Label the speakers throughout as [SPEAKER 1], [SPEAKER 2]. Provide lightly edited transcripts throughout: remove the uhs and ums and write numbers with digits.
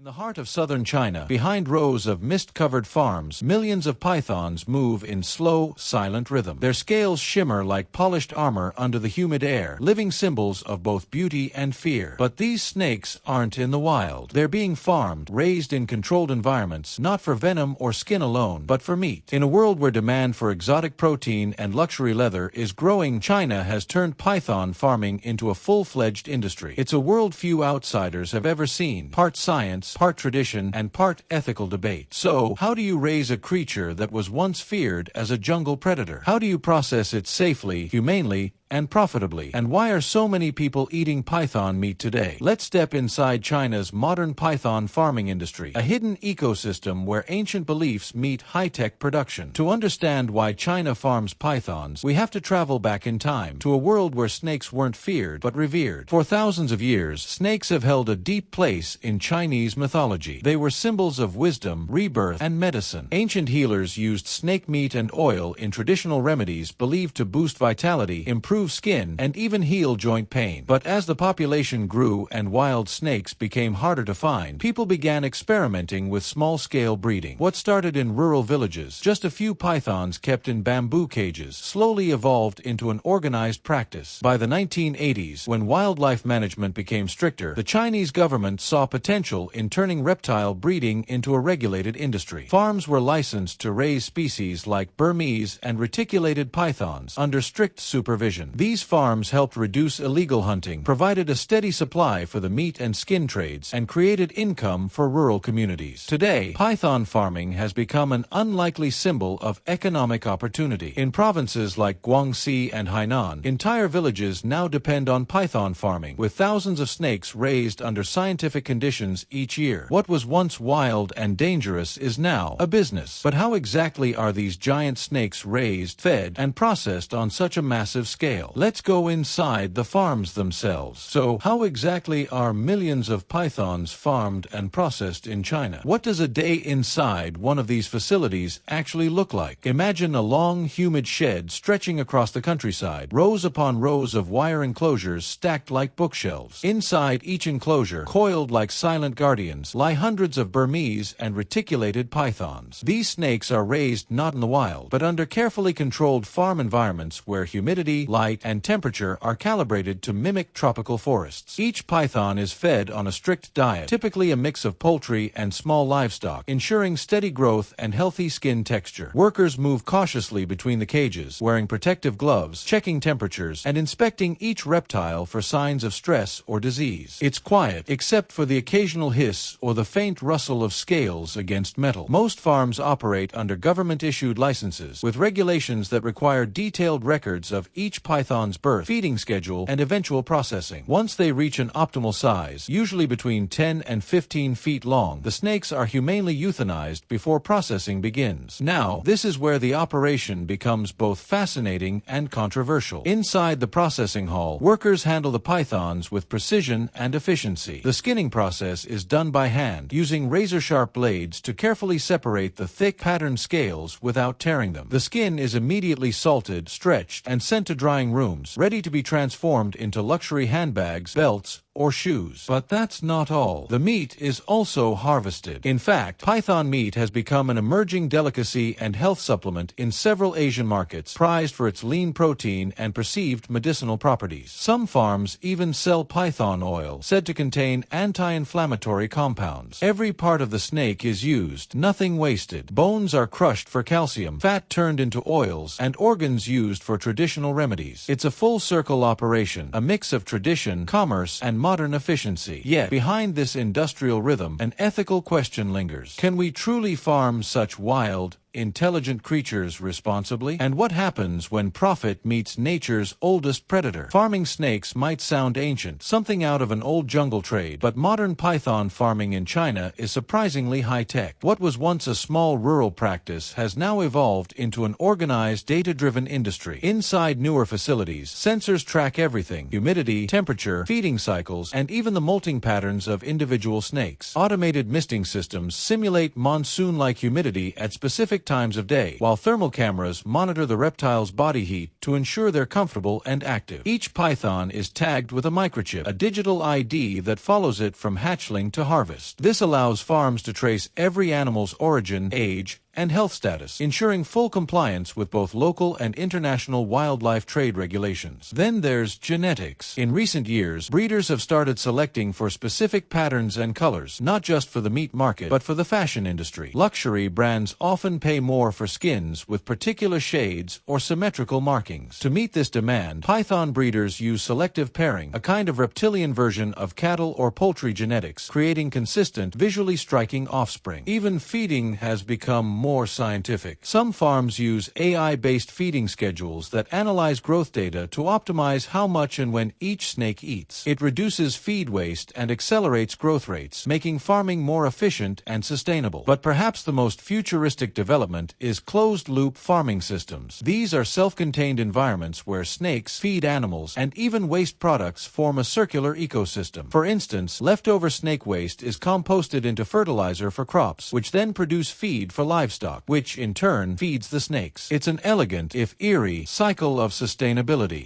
[SPEAKER 1] the heart of southern China, behind rows of mist-covered farms, millions of pythons move in slow, silent rhythm. Their scales shimmer like polished armor under the humid air, living symbols of both beauty and fear. But these snakes aren't in the wild. They're being farmed, raised in controlled environments, not for venom or skin alone, but for meat. In a world where demand for exotic protein and luxury leather is growing, China has turned python farming into a full-fledged industry. It's a world few outsiders have ever seen, part science, part tradition, and part ethical debate. So, how do you raise a creature that was once feared as a jungle predator? How do you process it safely, humanely, and profitably? And why are so many people eating python meat today? Let's step inside China's modern python farming industry, a hidden ecosystem where ancient beliefs meet high-tech production. To understand why China farms pythons, we have to travel back in time, to a world where snakes weren't feared, but revered. For thousands of years, snakes have held a deep place in Chinese mythology. They were symbols of wisdom, rebirth, and medicine. Ancient healers used snake meat and oil in traditional remedies believed to boost vitality, improve skin, and even heal joint pain. But as the population grew and wild snakes became harder to find, people began experimenting with small-scale breeding. What started in rural villages, just a few pythons kept in bamboo cages, slowly evolved into an organized practice. By the 1980s, when wildlife management became stricter, the Chinese government saw potential in turning reptile breeding into a regulated industry. Farms were licensed to raise species like Burmese and reticulated pythons under strict supervision. These farms helped reduce illegal hunting, provided a steady supply for the meat and skin trades, and created income for rural communities. Today, python farming has become an unlikely symbol of economic opportunity. In provinces like Guangxi and Hainan, entire villages now depend on python farming, with thousands of snakes raised under scientific conditions each year. What was once wild and dangerous is now a business. But how exactly are these giant snakes raised, fed, and processed on such a massive scale? Let's go inside the farms themselves. So, how exactly are millions of pythons farmed and processed in China? What does a day inside one of these facilities actually look like? Imagine a long, humid shed stretching across the countryside, rows upon rows of wire enclosures stacked like bookshelves. Inside each enclosure, coiled like silent guardians, lie hundreds of Burmese and reticulated pythons. These snakes are raised not in the wild, but under carefully controlled farm environments where humidity, light, and temperature are calibrated to mimic tropical forests. Each python is fed on a strict diet, typically a mix of poultry and small livestock, ensuring steady growth and healthy skin texture. Workers move cautiously between the cages, wearing protective gloves, checking temperatures, and inspecting each reptile for signs of stress or disease. It's quiet, except for the occasional hiss or the faint rustle of scales against metal. Most farms operate under government-issued licenses, with regulations that require detailed records of each python's birth, feeding schedule, and eventual processing. Once they reach an optimal size, usually between 10 and 15 feet long, the snakes are humanely euthanized before processing begins. Now, this is where the operation becomes both fascinating and controversial. Inside the processing hall, workers handle the pythons with precision and efficiency. The skinning process is done by hand, using razor-sharp blades to carefully separate the thick, patterned scales without tearing them. The skin is immediately salted, stretched, and sent to drying rooms, ready to be transformed into luxury handbags, belts, or shoes. But that's not all. The meat is also harvested. In fact, python meat has become an emerging delicacy and health supplement in several Asian markets, prized for its lean protein and perceived medicinal properties. Some farms even sell python oil, said to contain anti-inflammatory compounds. Every part of the snake is used, nothing wasted. Bones are crushed for calcium, fat turned into oils, and organs used for traditional remedies. It's a full-circle operation, a mix of tradition, commerce, and modern efficiency. Yet, behind this industrial rhythm, an ethical question lingers. Can we truly farm such wild, intelligent creatures responsibly? And what happens when profit meets nature's oldest predator? Farming snakes might sound ancient, something out of an old jungle trade, but modern python farming in China is surprisingly high-tech. What was once a small rural practice has now evolved into an organized, data-driven industry. Inside newer facilities, sensors track everything: humidity, temperature, feeding cycles, and even the molting patterns of individual snakes. Automated misting systems simulate monsoon-like humidity at specific times of day, while thermal cameras monitor the reptile's body heat to ensure they're comfortable and active. Each python is tagged with a microchip, a digital ID that follows it from hatchling to harvest. This allows farms to trace every animal's origin, age, and health status, ensuring full compliance with both local and international wildlife trade regulations. Then there's genetics. In recent years, breeders have started selecting for specific patterns and colors, not just for the meat market, but for the fashion industry. Luxury brands often pay more for skins with particular shades or symmetrical markings. To meet this demand, python breeders use selective pairing, a kind of reptilian version of cattle or poultry genetics, creating consistent, visually striking offspring. Even feeding has become more scientific. Some farms use AI-based feeding schedules that analyze growth data to optimize how much and when each snake eats. It reduces feed waste and accelerates growth rates, making farming more efficient and sustainable. But perhaps the most futuristic development is closed-loop farming systems. These are self-contained environments where snakes feed animals and even waste products form a circular ecosystem. For instance, leftover snake waste is composted into fertilizer for crops, which then produce feed for livestock, which in turn feeds the snakes. It's an elegant, if eerie, cycle of sustainability.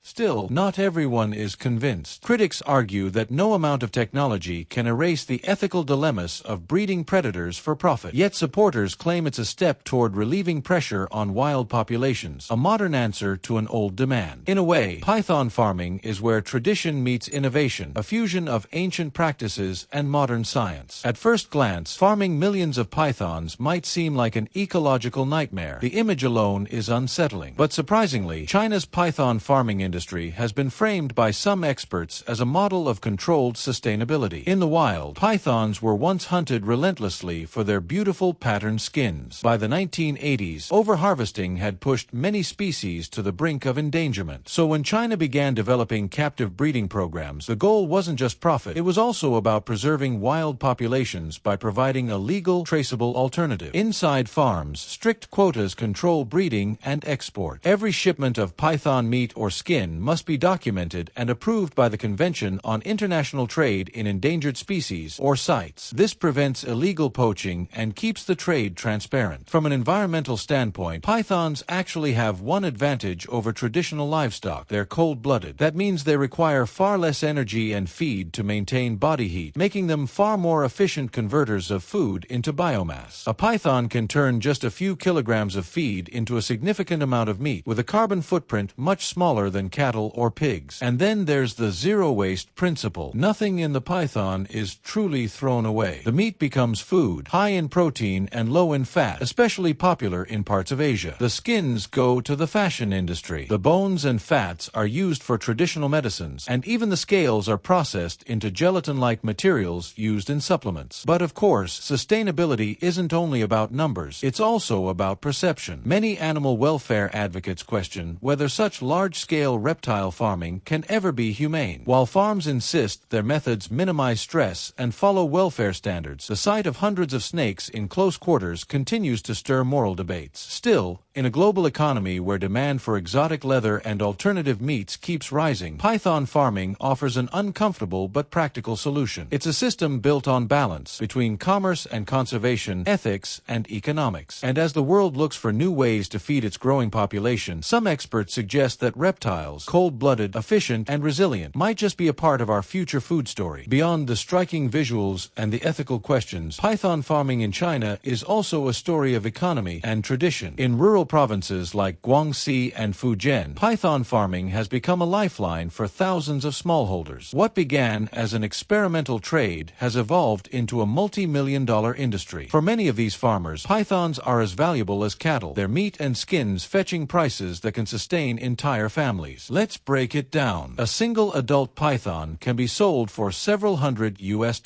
[SPEAKER 1] Still, not everyone is convinced. Critics argue that no amount of technology can erase the ethical dilemmas of breeding predators for profit. Yet supporters claim it's a step toward relieving pressure on wild populations, a modern answer to an old demand. In a way, python farming is where tradition meets innovation, a fusion of ancient practices and modern science. At first glance, farming millions of pythons might seem like an ecological nightmare. The image alone is unsettling. But surprisingly, China's python farming industry has been framed by some experts as a model of controlled sustainability. In the wild, pythons were once hunted relentlessly for their beautiful patterned skins. By the 1980s, overharvesting had pushed many species to the brink of endangerment. So when China began developing captive breeding programs, the goal wasn't just profit, it was also about preserving wild populations by providing a legal, traceable alternative. Inside farms, strict quotas control breeding and export. Every shipment of python meat or skin must be documented and approved by the Convention on International Trade in Endangered Species, or CITES. This prevents illegal poaching and keeps the trade transparent. From an environmental standpoint, pythons actually have one advantage over traditional livestock: they're cold-blooded. That means they require far less energy and feed to maintain body heat, making them far more efficient converters of food into biomass. A python can turn just a few kilograms of feed into a significant amount of meat, with a carbon footprint much smaller than cattle or pigs. And then there's the zero-waste principle. Nothing in the python is truly thrown away. The meat becomes food, high in protein and low in fat, especially popular in parts of Asia. The skins go to the fashion industry. The bones and fats are used for traditional medicines, and even the scales are processed into gelatin-like materials used in supplements. But of course, sustainability isn't only about numbers, it's also about perception. Many animal welfare advocates question whether such large-scale reptile farming can ever be humane. While farms insist their methods minimize stress and follow welfare standards, the sight of hundreds of snakes in close quarters continues to stir moral debates. Still, in a global economy where demand for exotic leather and alternative meats keeps rising, python farming offers an uncomfortable but practical solution. It's a system built on balance between commerce and conservation, ethics and economics. And as the world looks for new ways to feed its growing population, some experts suggest that reptiles, cold-blooded, efficient, and resilient, might just be a part of our future food story. Beyond the striking visuals and the ethical questions, python farming in China is also a story of economy and tradition. In rural provinces like Guangxi and Fujian, python farming has become a lifeline for thousands of smallholders. What began as an experimental trade has evolved into a multi-million-dollar industry. For many of these farmers, pythons are as valuable as cattle, their meat and skins fetching prices that can sustain entire families. Let's break it down. A single adult python can be sold for several hundred US.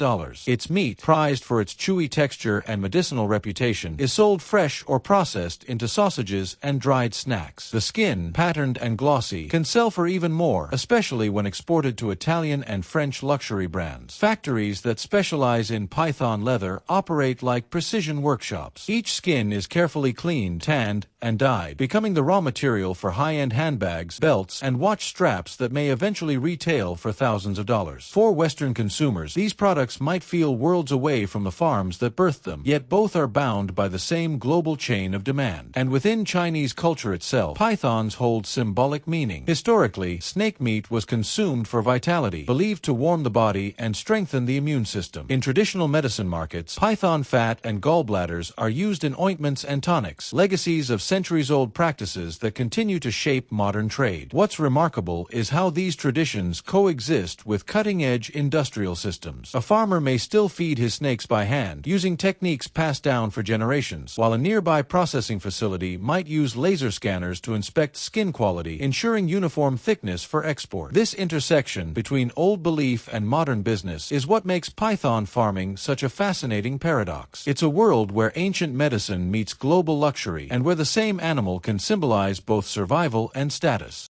[SPEAKER 1] Its meat, prized for its chewy texture and medicinal reputation, is sold fresh or processed into sausages and dried snacks. The skin, patterned and glossy, can sell for even more, especially when exported to Italian and French luxury brands. Factories that specialize in python leather operate like precision workshops. Each skin is carefully cleaned, tanned, and dyed, becoming the raw material for high-end handbags, belts, and watch straps that may eventually retail for thousands of dollars. For Western consumers, these products might feel worlds away from the farms that birthed them, yet both are bound by the same global chain of demand. And within Chinese culture itself, pythons hold symbolic meaning. Historically, snake meat was consumed for vitality, believed to warm the body and strengthen the immune system. In traditional medicine markets, python fat and gallbladders are used in ointments and tonics, legacies of centuries-old practices that continue to shape modern trade. What's remarkable is how these traditions coexist with cutting-edge industrial systems. A farmer may still feed his snakes by hand, using techniques passed down for generations, while a nearby processing facility might use laser scanners to inspect skin quality, ensuring uniform thickness for export. This intersection between old belief and modern business is what makes python farming such a fascinating paradox. It's a world where ancient medicine meets global luxury, and where the same animal can symbolize both survival and status.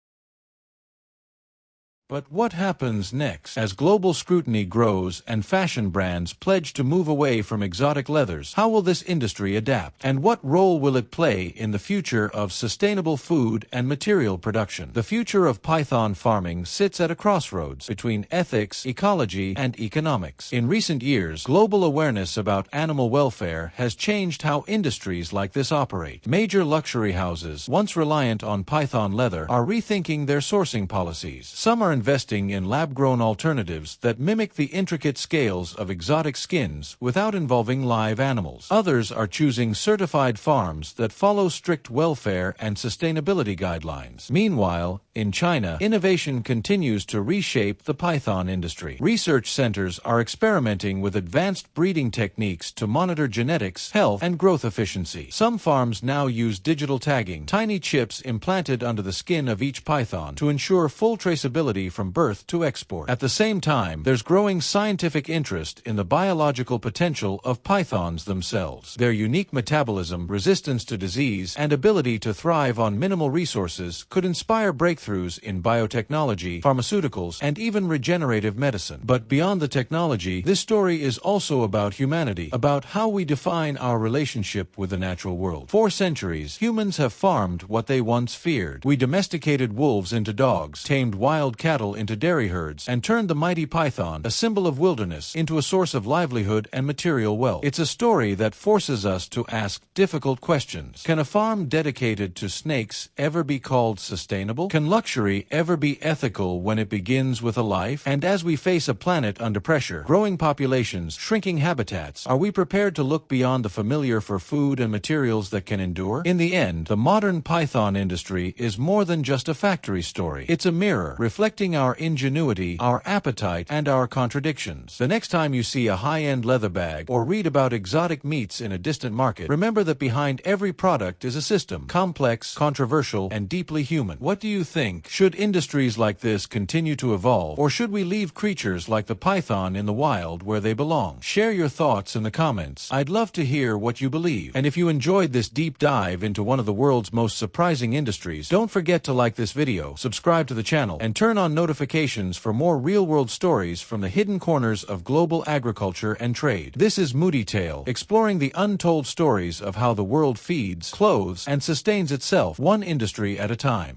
[SPEAKER 1] But what happens next? As global scrutiny grows and fashion brands pledge to move away from exotic leathers, how will this industry adapt? And what role will it play in the future of sustainable food and material production? The future of python farming sits at a crossroads between ethics, ecology, and economics. In recent years, global awareness about animal welfare has changed how industries like this operate. Major luxury houses, once reliant on python leather, are rethinking their sourcing policies. Some are investing in lab-grown alternatives that mimic the intricate scales of exotic skins without involving live animals. Others are choosing certified farms that follow strict welfare and sustainability guidelines. Meanwhile, in China, innovation continues to reshape the python industry. Research centers are experimenting with advanced breeding techniques to monitor genetics, health, and growth efficiency. Some farms now use digital tagging, tiny chips implanted under the skin of each python, to ensure full traceability from birth to export. At the same time, there's growing scientific interest in the biological potential of pythons themselves. Their unique metabolism, resistance to disease, and ability to thrive on minimal resources could inspire breakthroughs in biotechnology, pharmaceuticals, and even regenerative medicine. But beyond the technology, this story is also about humanity, about how we define our relationship with the natural world. For centuries, humans have farmed what they once feared. We domesticated wolves into dogs, tamed wild cattle into dairy herds, and turned the mighty python, a symbol of wilderness, into a source of livelihood and material wealth. It's a story that forces us to ask difficult questions. Can a farm dedicated to snakes ever be called sustainable? Can luxury ever be ethical when it begins with a life? And as we face a planet under pressure, growing populations, shrinking habitats, are we prepared to look beyond the familiar for food and materials that can endure? In the end, the modern python industry is more than just a factory story. It's a mirror reflecting our ingenuity, our appetite, and our contradictions. The next time you see a high-end leather bag or read about exotic meats in a distant market, remember that behind every product is a system, complex, controversial, and deeply human. What do you think? Should industries like this continue to evolve, or should we leave creatures like the python in the wild where they belong? Share your thoughts in the comments. I'd love to hear what you believe. And if you enjoyed this deep dive into one of the world's most surprising industries, don't forget to like this video, subscribe to the channel, and turn on notifications for more real-world stories from the hidden corners of global agriculture and trade. This is Moody Tale, exploring the untold stories of how the world feeds, clothes, and sustains itself, one industry at a time.